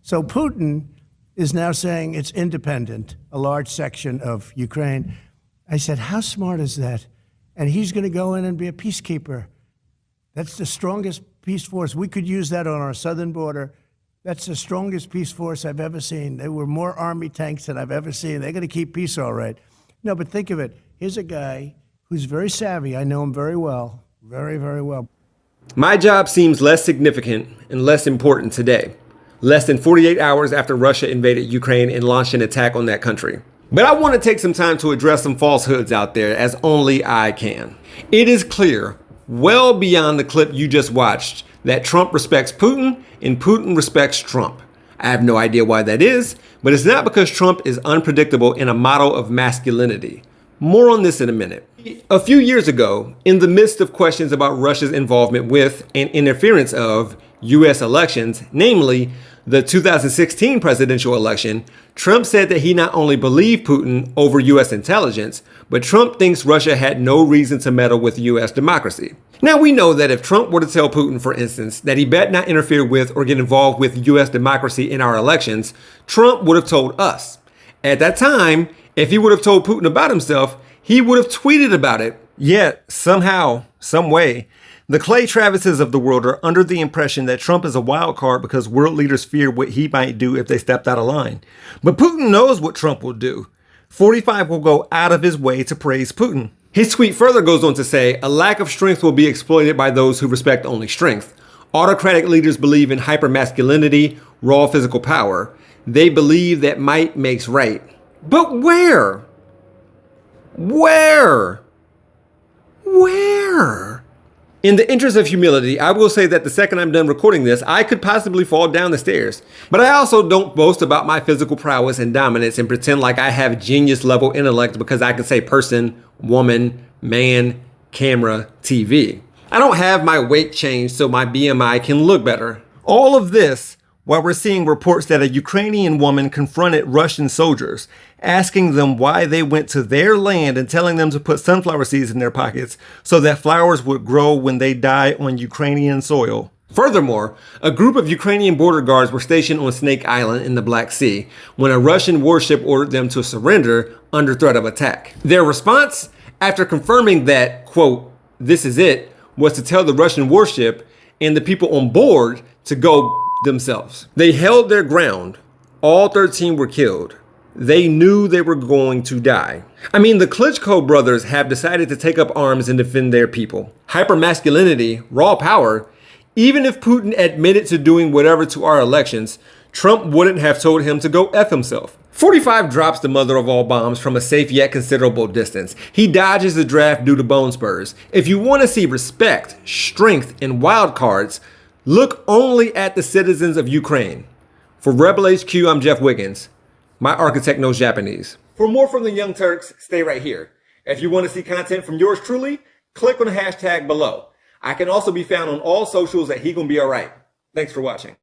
So Putin is now saying it's independent, a large section of Ukraine. I said, how smart is that? And he's going to go in and be a peacekeeper. That's the strongest peace force. We could use that on our southern border. That's the strongest peace force I've ever seen. There were more army tanks than I've ever seen. They're going to keep peace all right. No, but think of it. Here's a guy who's very savvy. I know him very well, very, very well. My job seems less significant and less important today, less than 48 hours after Russia invaded Ukraine and launched an attack on that country. But I want to take some time to address some falsehoods out there, as only I can. It is clear, well beyond the clip you just watched, that Trump respects Putin and Putin respects Trump. I have no idea why that is, but it's not because Trump is unpredictable and a model of masculinity. More on this in a minute. A few years ago, in the midst of questions about Russia's involvement with and interference of U.S. elections, namely the 2016 presidential election, Trump said that he not only believed Putin over U.S. intelligence, but Trump thinks Russia had no reason to meddle with U.S. democracy. Now, we know that if Trump were to tell Putin, for instance, that he bet not interfere with or get involved with U.S. democracy in our elections, Trump would have told us. At that time, if he would have told Putin about himself, he would have tweeted about it. Yet, somehow, some way, the Clay Travises of the world are under the impression that Trump is a wild card because world leaders fear what he might do if they stepped out of line. But Putin knows what Trump will do. 45 will go out of his way to praise Putin. His tweet further goes on to say, a lack of strength will be exploited by those who respect only strength. Autocratic leaders believe in hypermasculinity, raw physical power. They believe that might makes right. But where? Where? Where? In the interest of humility, I will say that the second I'm done recording this, I could possibly fall down the stairs. But I also don't boast about my physical prowess and dominance and pretend like I have genius level intellect because I can say person, woman, man, camera, TV. I don't have my weight changed so my BMI can look better. All of this while we're seeing reports that a Ukrainian woman confronted Russian soldiers, asking them why they went to their land and telling them to put sunflower seeds in their pockets so that flowers would grow when they die on Ukrainian soil. Furthermore, a group of Ukrainian border guards were stationed on Snake Island in the Black Sea when a Russian warship ordered them to surrender under threat of attack. Their response, after confirming that, quote, this is it, was to tell the Russian warship and the people on board to go themselves. They held their ground. All 13 were killed. They knew they were going to die. I mean, the Klitschko brothers have decided to take up arms and defend their people. Hypermasculinity, raw power. Even if Putin admitted to doing whatever to our elections, Trump wouldn't have told him to go F himself. 45 drops the mother of all bombs from a safe yet considerable distance. He dodges the draft due to bone spurs. If you want to see respect, strength, and wild cards, look only at the citizens of Ukraine. For Rebel HQ, I'm Jeff Wiggins. My architect knows Japanese. For more from the Young Turks, stay right here. If you want to see content from yours truly, click on the hashtag below. I can also be found on all socials at He Gon' Be Alright. Thanks for watching.